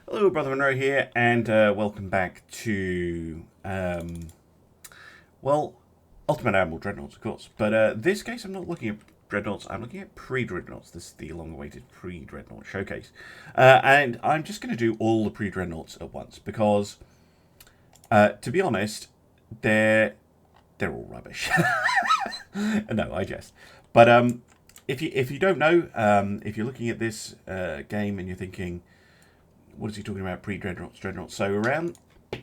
Hello, Brother Monroe here, and welcome back to, well, Ultimate Admiral Dreadnoughts, of course. But this case, I'm not looking at Dreadnoughts, I'm looking at Pre-Dreadnoughts. This is the long-awaited Pre-Dreadnought showcase. And I'm just going to do all the Pre-Dreadnoughts at once, because, to be honest, they're all rubbish. No, I jest. But if you don't know, if you're looking at this game and you're thinking, what is he talking about? Pre-Dreadnoughts, Dreadnoughts. So around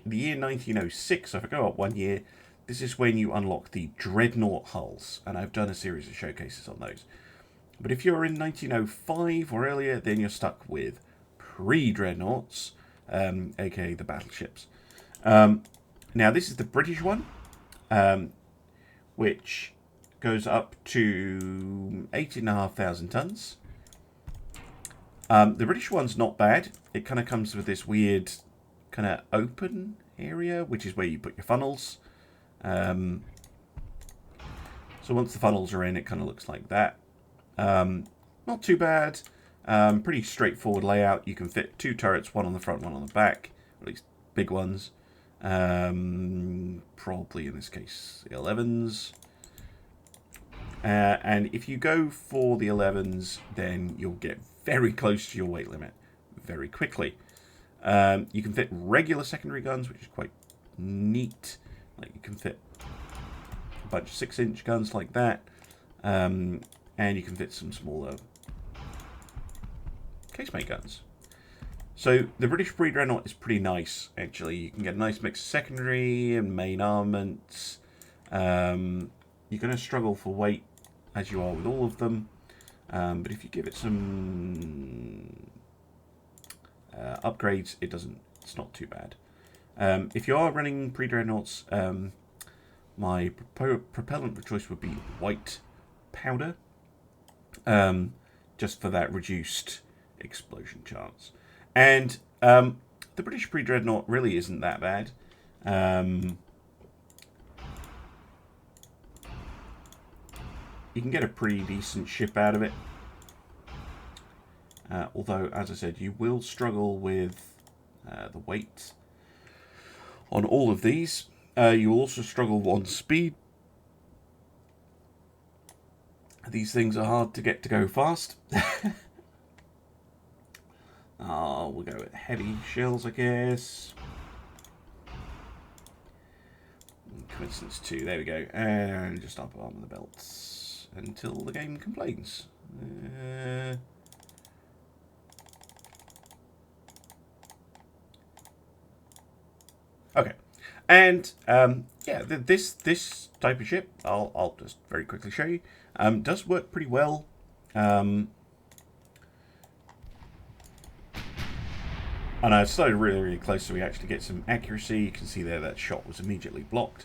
the year 1906, so if I go up 1 year, this is when you unlock the Dreadnought hulls, and I've done a series of showcases on those. But if you're in 1905 or earlier, then you're stuck with Pre-Dreadnoughts, aka the battleships. Now this is the British one, which goes up to 18,500 tons. The British one's not bad. It kind of comes with this weird kind of open area, which is where you put your funnels. So once the funnels are in, it kind of looks like that. Not too bad. Pretty straightforward layout. You can fit 2 turrets, one on the front, one on the back. At least big ones. Probably in this case, the 11s. And if you go for the 11s, then you'll get very close to your weight limit very quickly. You can fit regular secondary guns, which is quite neat. Like you can fit a bunch of 6-inch guns like that, and you can fit some smaller casemate guns. So the British Pre-Dreadnought is pretty nice, actually. You can get a nice mix of secondary and main armaments. You're going to struggle for weight, as you are with all of them. But if you give it some upgrades, it's not too bad. If you are running Pre-Dreadnoughts, my propellant of choice would be white powder, just for that reduced explosion chance. And the British Pre-Dreadnought really isn't that bad. You can get a pretty decent ship out of it. Although, as I said, you will struggle with the weight on all of these. You also struggle on speed. These things are hard to get to go fast. We'll go with heavy shells, I guess. Coincidence 2, there we go. And just up armor the belts until the game complains. Okay, and yeah, this type of ship, I'll just very quickly show you, does work pretty well. And I started really, really close so we actually get some accuracy. You can see there that shot was immediately blocked.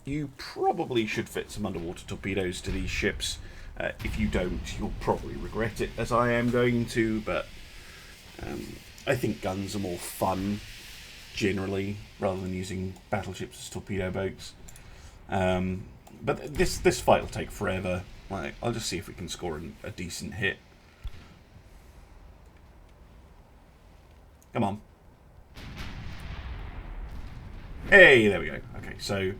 You probably should fit some underwater torpedoes to these ships. If you don't, you'll probably regret it, as I am going to, but I think guns are more fun, generally, rather than using battleships as torpedo boats. But this fight will take forever. Like, I'll just see if we can score a decent hit. Come on. Hey, there we go. Okay, so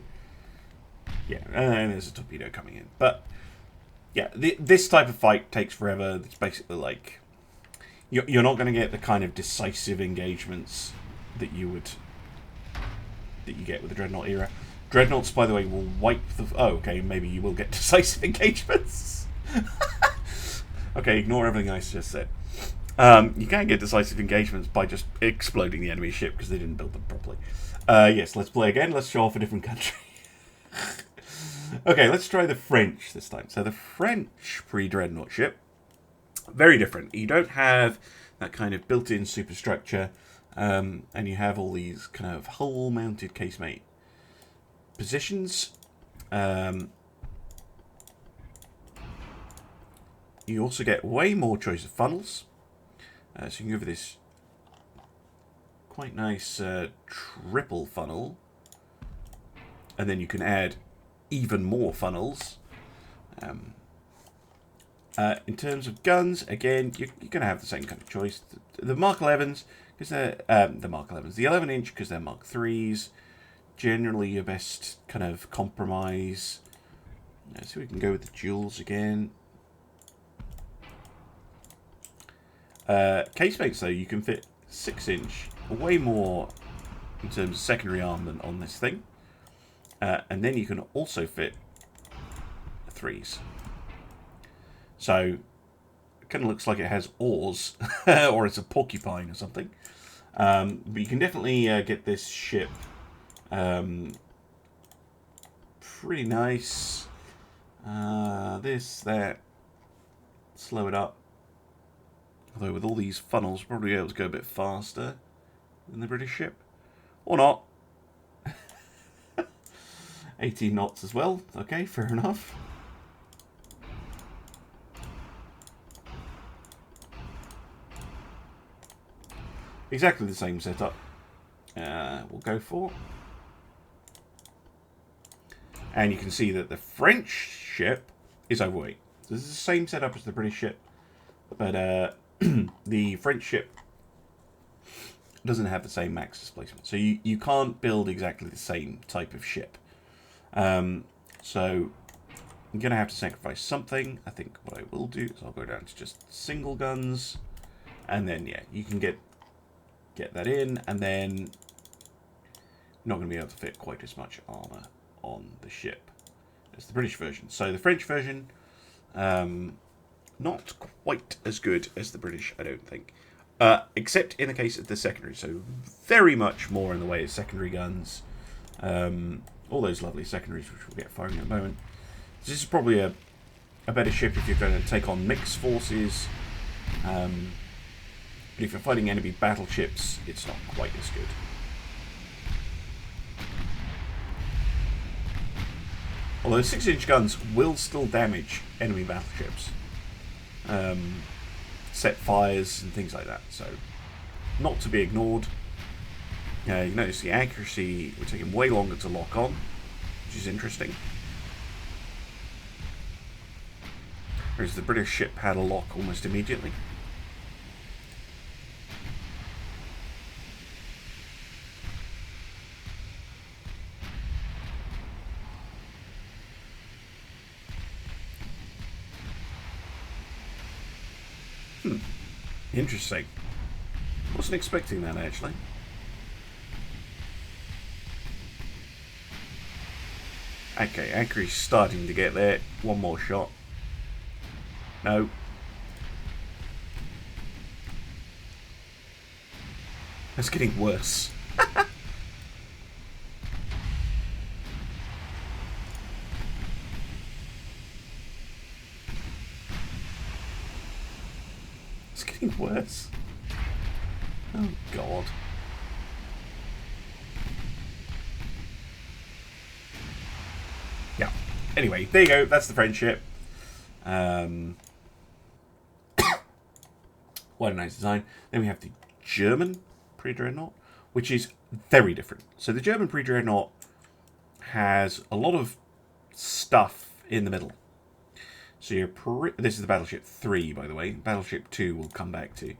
yeah, and there's a torpedo coming in. But yeah, this type of fight takes forever. It's basically like you're not going to get the kind of decisive engagements that you get with the Dreadnought era. Dreadnoughts, by the way, will wipe the. Oh, okay, maybe you will get decisive engagements. Okay, ignore everything I just said. You can get decisive engagements by just exploding the enemy ship because they didn't build them properly. Yes, let's play again. Let's show off a different country. Okay, let's try the French this time. So the French Pre-Dreadnought ship, very different. You don't have that kind of built-in superstructure, and you have all these kind of hull-mounted casemate positions. You also get way more choice of funnels. So you can go for this quite nice triple funnel. And then you can add even more funnels. In terms of guns, again, you're going to have the same kind of choice. The Mark 11s, because they're the Mark 11s, the 11-inch because they're Mark 3s. Generally, your best kind of compromise. So we can go with the duals again. Casemates, though, you can fit 6-inch, way more in terms of secondary arm than on this thing. And then you can also fit 3s. So, it kind of looks like it has oars, or it's a porcupine or something. But you can definitely get this ship pretty nice. This, that, slow it up. Although with all these funnels, we'll probably be able to go a bit faster than the British ship. Or not. 18 knots as well. Okay, fair enough. Exactly the same setup. We'll go for. And you can see that the French ship is overweight. This is the same setup as the British ship. But the French ship doesn't have the same max displacement. So you can't build exactly the same type of ship. So I'm going to have to sacrifice something. I think what I will do is I'll go down to just single guns. And then, yeah, you can get that in. And then you're not going to be able to fit quite as much armor on the ship as the British version. So the French version, not quite as good as the British, I don't think. Except in the case of the secondary. So very much more in the way of secondary guns. All those lovely secondaries which we'll get firing in a moment. This is probably a better ship if you're going to take on mixed forces. But if you're fighting enemy battleships, it's not quite as good. Although 6-inch guns will still damage enemy battleships. Set fires and things like that. So, not to be ignored. You notice the accuracy, we're taking way longer to lock on, which is interesting. Whereas the British ship had a lock almost immediately. Interesting. Wasn't expecting that, actually. Okay, accuracy's starting to get there. One more shot. No. It's getting worse. It's getting worse. Oh, God. Yeah. Anyway, there you go. That's the friendship. What a nice design. Then we have the German Pre-Dreadnought, which is very different. So the German Pre-Dreadnought has a lot of stuff in the middle. So this is the Battleship 3, by the way. Battleship 2 we'll come back to.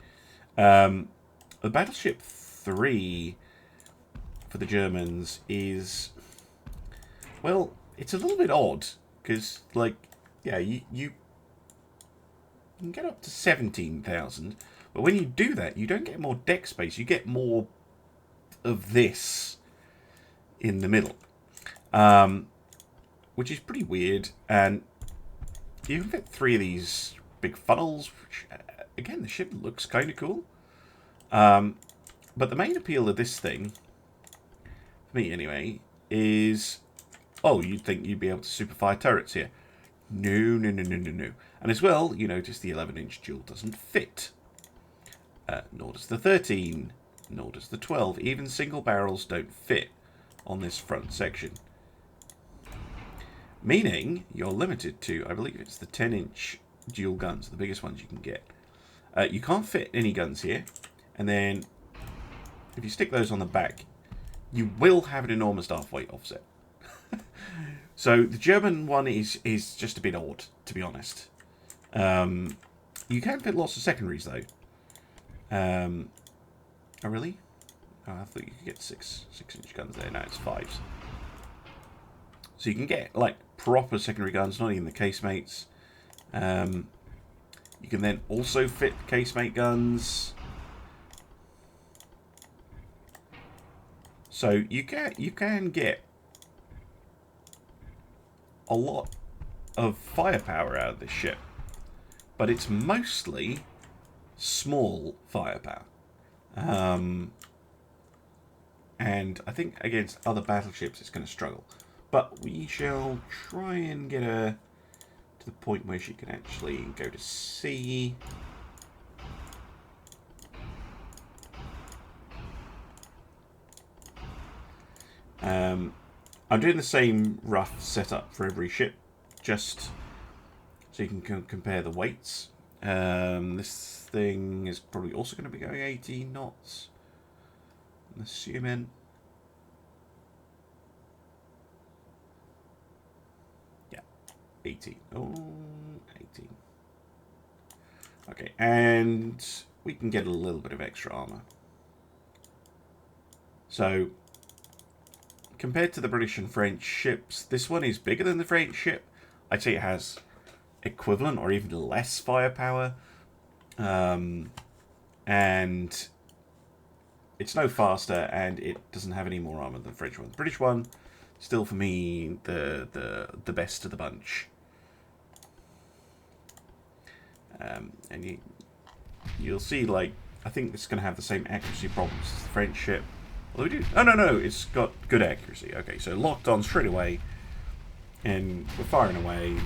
The Battleship 3 for the Germans is, well, it's a little bit odd. Because, like, yeah, you can get up to 17,000. But when you do that, you don't get more deck space. You get more of this in the middle. Which is pretty weird. And you can fit 3 of these big funnels. Which, again, the ship looks kind of cool. But the main appeal of this thing, for me anyway, is, oh, you'd think you'd be able to superfire turrets here. No, no, no, no, no, no. And as well, you notice the 11-inch dual doesn't fit. Nor does the 13. Nor does the 12. Even single barrels don't fit on this front section. Meaning, you're limited to, I believe it's the 10-inch dual guns, the biggest ones you can get. You can't fit any guns here. And then, if you stick those on the back, you will have an enormous staff weight offset. So the German one is just a bit odd, to be honest. You can fit lots of secondaries, though. Oh, really? Oh, I thought you could get 6-inch guns there. No, it's 5s. So you can get, like, proper secondary guns, not even the casemates. You can then also fit casemate guns. So you can get a lot of firepower out of this ship, but it's mostly small firepower. And I think against other battleships it's going to struggle. But we shall try and get her to the point where she can actually go to sea. I'm doing the same rough setup for every ship, just so you can compare the weights. This thing is probably also going to be going 18 knots. I'm assuming. Yeah, 18. Oh, 18. Okay, and we can get a little bit of extra armor. So, compared to the British and French ships, this one is bigger than the French ship. I'd say it has equivalent or even less firepower. And it's no faster, and it doesn't have any more armor than the French one. The British one, still for me, the best of the bunch. And you'll see, like, I think it's going to have the same accuracy problems as the French ship. Although we do... Oh, no, it's got good accuracy. Okay, so locked on straight away. And we're firing away,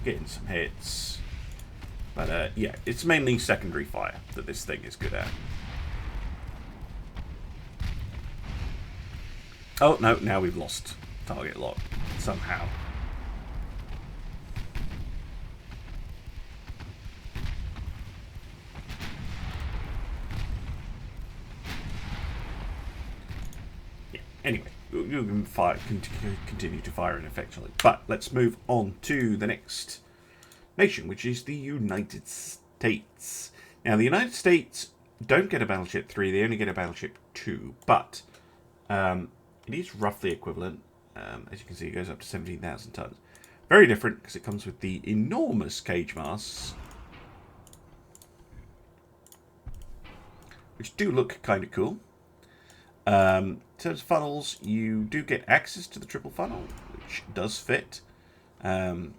getting some hits. But, yeah, it's mainly secondary fire that this thing is good at. Oh, no, now we've lost target lock somehow. Yeah, anyway, you can continue to fire ineffectually. But let's move on to the next nation, which is the United States. Now, the United States don't get a Battleship 3, they only get a Battleship 2, but it is roughly equivalent. As you can see, it goes up to 17,000 tons. Very different, because it comes with the enormous cage masts, which do look kind of cool. In terms of funnels, you do get access to the triple funnel, which does fit. So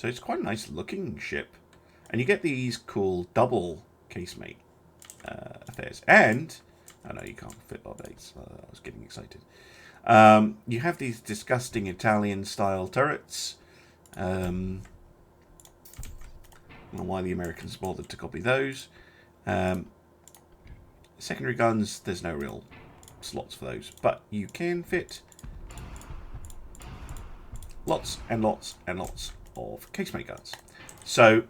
it's quite a nice looking ship. And you get these cool double casemate affairs. And, oh no, you can't fit all these. I was getting excited. You have these disgusting Italian style turrets. I don't know why the Americans bothered to copy those. Secondary guns, there's no real slots for those. But you can fit lots and lots and lots of casemate guns. So,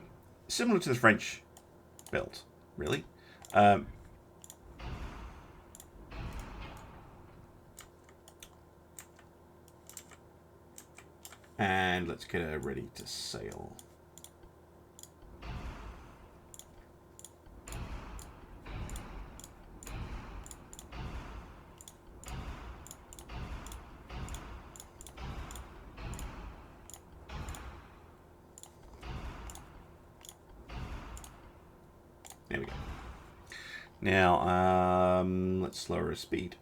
similar to the French build, really. And let's get her ready to sail. There we go. Now, let's lower her speed.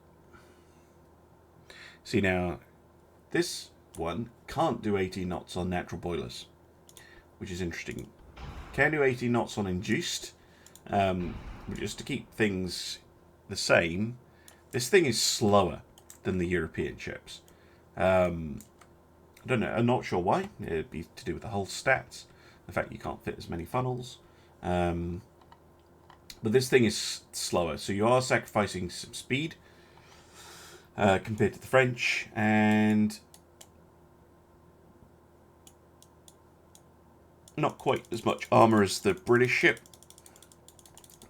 See, now, this one can't do 18 knots on natural boilers, which is interesting. Can do 18 knots on induced, but just to keep things the same, this thing is slower than the European ships. I don't know, I'm not sure why. It'd be to do with the hull stats, the fact you can't fit as many funnels. But this thing is slower, so you are sacrificing some speed compared to the French, and not quite as much armour as the British ship,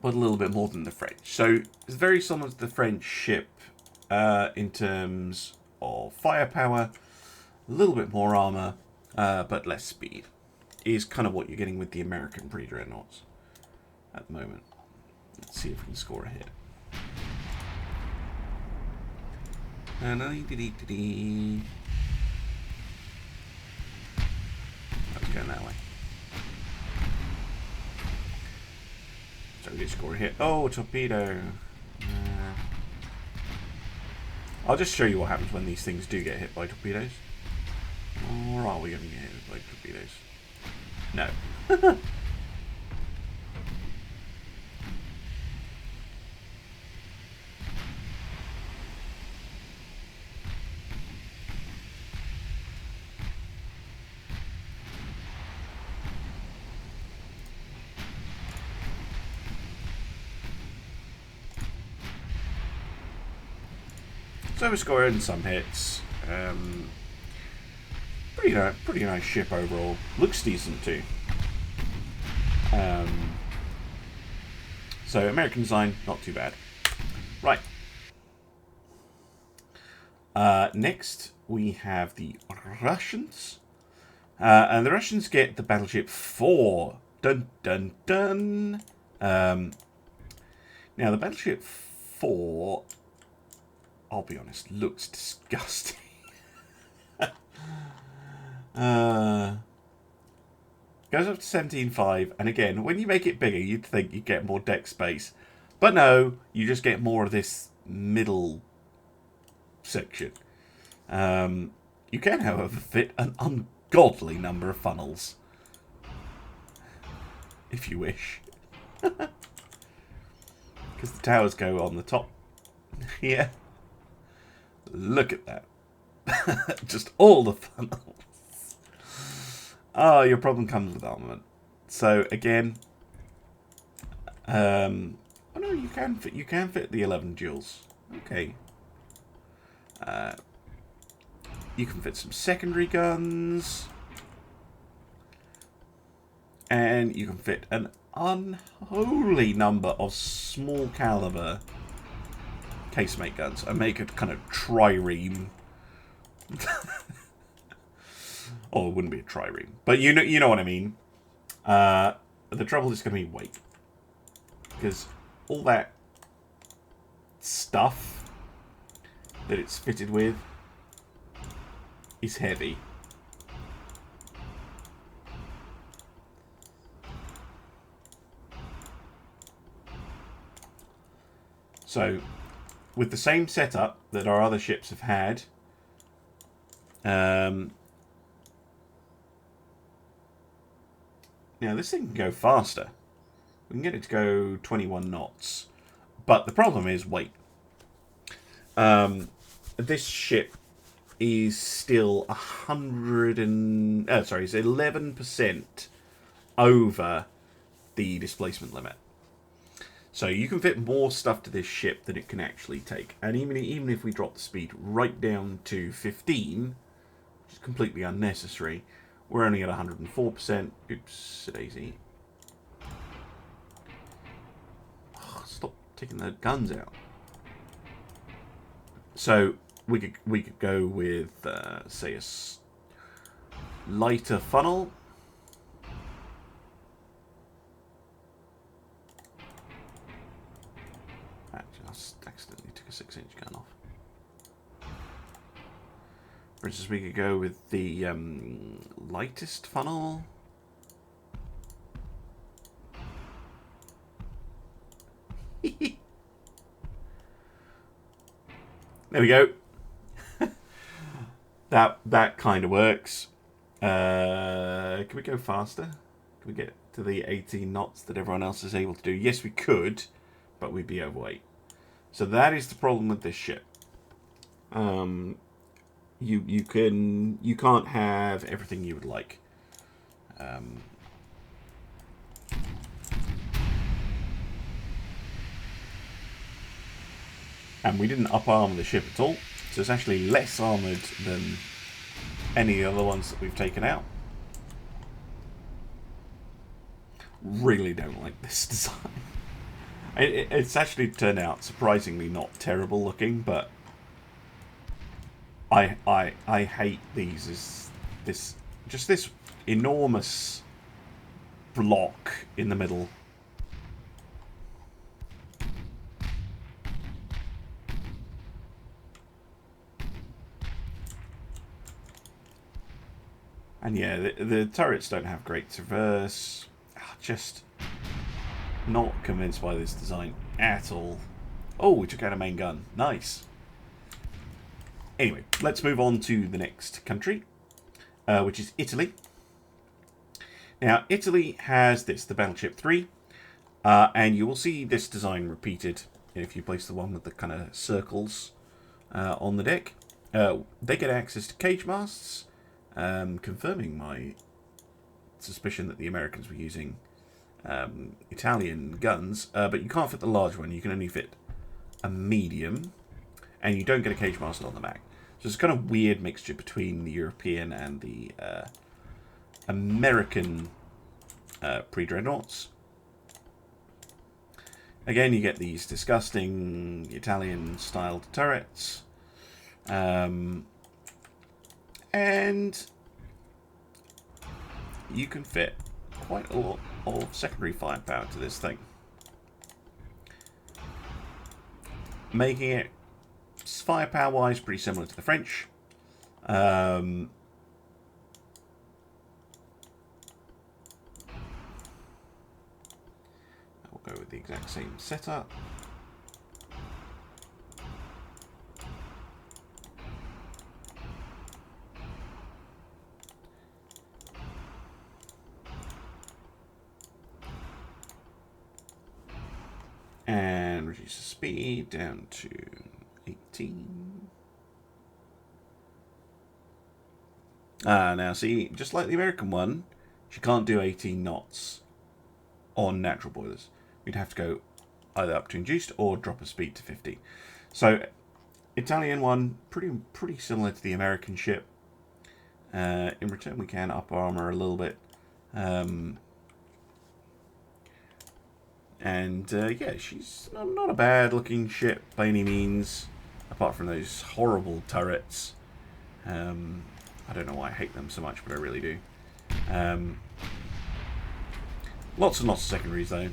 but a little bit more than the French. So it's very similar to the French ship in terms of firepower, a little bit more armour, but less speed. is kind of what you're getting with the American Pre-Dreadnoughts at the moment. Let's see if we can score a hit. That was going that way. So we did score a hit. Oh, torpedo. I'll just show you what happens when these things do get hit by torpedoes. Or are we going to get hit by torpedoes? No. So we're scoring some hits. Pretty nice ship overall. Looks decent too. So American design, not too bad. Right. Next we have the Russians. And the Russians get the battleship 4. Dun dun dun. Now the battleship 4, I'll be honest, looks disgusting. Goes up to 17.5, and again, when you make it bigger, you'd think you'd get more deck space. But no, you just get more of this middle section. You can, however, fit an ungodly number of funnels. If you wish. Because the towers go on the top here. Look at that. Just all the funnels. Oh, your problem comes with armament. So again, oh no, you can fit the 11 joules. Okay. You can fit some secondary guns, and you can fit an unholy number of small caliber casemate guns and make a kind of trireme. Oh, it wouldn't be a trireme, but you know what I mean. The trouble is going to be weight, because all that stuff that it's fitted with is heavy. So, with the same setup that our other ships have had, now this thing can go faster. We can get it to go 21 knots. But the problem is weight. This ship is still 11% over the displacement limit. So you can fit more stuff to this ship than it can actually take. And even if we drop the speed right down to 15, which is completely unnecessary, we're only at 104%. Oops, daisy. Oh, stop taking the guns out. So we could go with say a lighter funnel. Actually, I accidentally took a 6-inch gun off. For instance, we could go with the lightest funnel. There we go. that kind of works. Can we go faster? Can we get to the 18 knots that everyone else is able to do? Yes, we could, but we'd be overweight. So that is the problem with this ship. You can't have everything you would like. And we didn't up armor the ship at all, so it's actually less armored than any other ones that we've taken out. Really don't like this design. It's actually turned out surprisingly not terrible looking, but I hate these as this enormous block in the middle. And yeah, the turrets don't have great traverse. Just not convinced by this design at all. Oh, we took out a main gun. Nice. Anyway, let's move on to the next country, which is Italy. Now, Italy has this, the Battleship 3, and you will see this design repeated if you place the one with the kind of circles on the deck. They get access to cage masts, confirming my suspicion that the Americans were using Italian guns, but you can't fit the large one. You can only fit a medium, and you don't get a cage mast on the back. So it's kind of weird mixture between the European and the American Pre-Dreadnoughts. Again, you get these disgusting Italian-styled turrets. And you can fit quite a lot of secondary firepower to this thing, making it firepower-wise pretty similar to the French. I'll go with the exact same setup. And reduce the speed down to 18. Now see, just like the American one, she can't do 18 knots on natural boilers. We'd have to go either up to induced or drop a speed to 50. So, Italian one, pretty similar to the American ship. In return, we can up armor a little bit. Yeah, she's not a bad looking ship by any means, apart from those horrible turrets. I don't know why I hate them so much, but I really do. Lots and lots of secondaries though.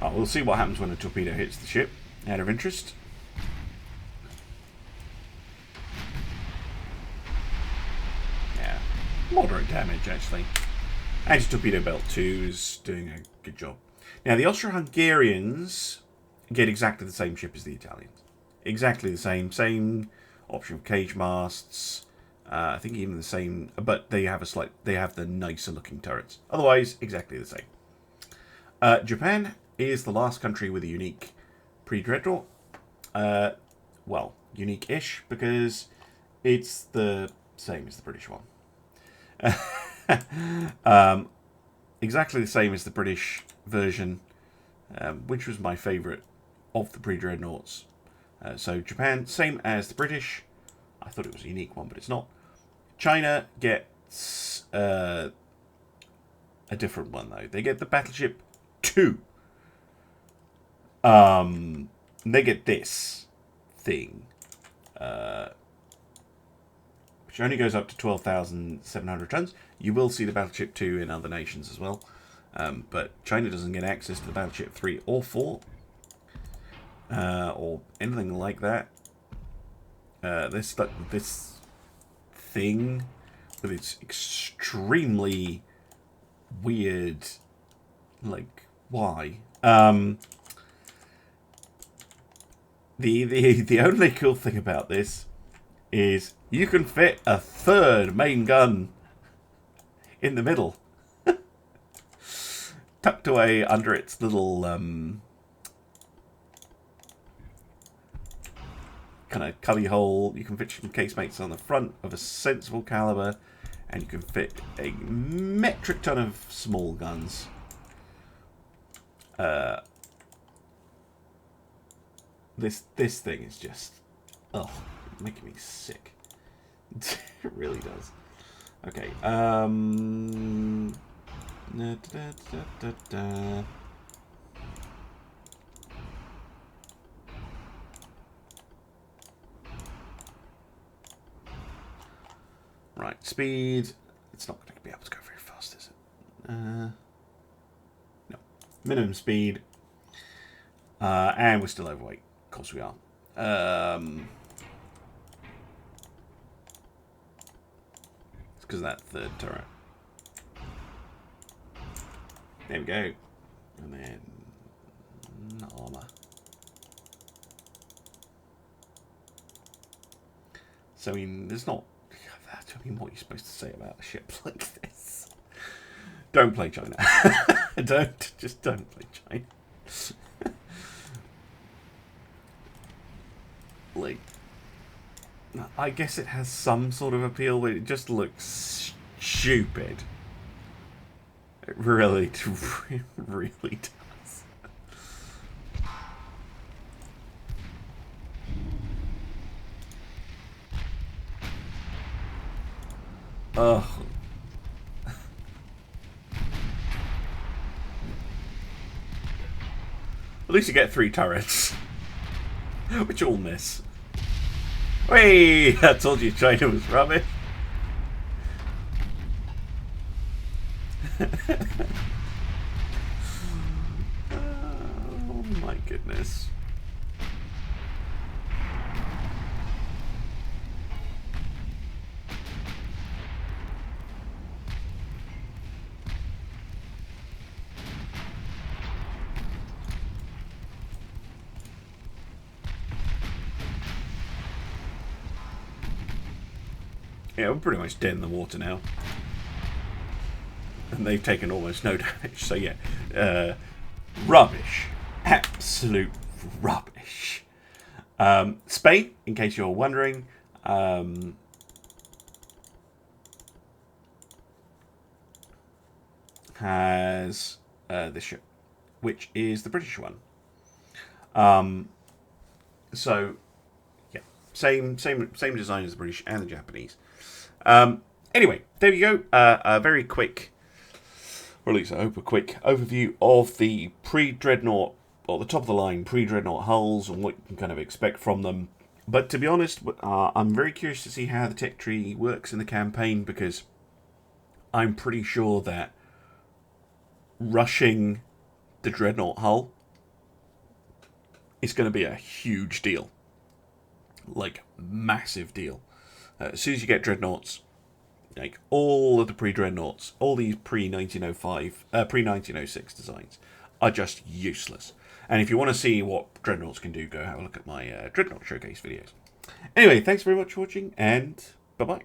Oh, we'll see what happens when a torpedo hits the ship, out of interest. Yeah, moderate damage actually. Anti-torpedo belt 2 is doing a good job. Now, the Austro-Hungarians get exactly the same ship as the Italians. Exactly the same option of cage masts. I think even the same, but they have the nicer looking turrets. Otherwise, exactly the same. Japan is the last country with a unique Pre-Dreadnought. Well, unique-ish, because it's the same as the British one. Exactly the same as the British version, which was my favourite of the Pre-Dreadnoughts. So Japan, same as the British. I thought it was a unique one, but it's not. China gets a different one, though. They get the Battleship 2. They get this thing, which only goes up to 12,700 tons. You will see the Battleship 2 in other nations as well. But China doesn't get access to the Battleship 3 or 4. Or anything like that. This thing with its extremely weird, like, why? The only cool thing about this is you can fit a third main gun in the middle, tucked away under its little kind of cubby hole. You can fit some casemates on the front of a sensible caliber, and you can fit a metric ton of small guns. This thing is just, making me sick. It really does. Okay. Right, speed. It's not going to be able to go very fast, is it? No. Minimum speed. And we're still overweight. Of course we are. It's because of that third turret. There we go. And then armor. So I mean, there's not. I mean, what are you supposed to say about a ship like this? Don't play China. Just don't play China. Like, I guess it has some sort of appeal, but it just looks stupid. It really, really does. Ugh. At least you get 3 turrets, which all miss. Hey, I told you China was rubbish. Oh my goodness. Yeah, we're pretty much dead in the water now. And they've taken almost no damage, so yeah. Rubbish. Absolute rubbish. Spain, in case you're wondering, has this ship, which is the British one. So, yeah, same design as the British and the Japanese. Anyway, there you go. A very quick, or at least I hope a quick overview of the Pre-Dreadnought, or the top of the line Pre-Dreadnought hulls and what you can kind of expect from them. But to be honest, I'm very curious to see how the tech tree works in the campaign, because I'm pretty sure that rushing the Dreadnought hull is going to be a huge deal. Like, massive deal. As soon as you get Dreadnoughts, like all of the Pre-Dreadnoughts, all these pre-1905, pre-1906 designs are just useless. And if you want to see what Dreadnoughts can do, go have a look at my Dreadnought Showcase videos. Anyway, thanks very much for watching, and bye-bye.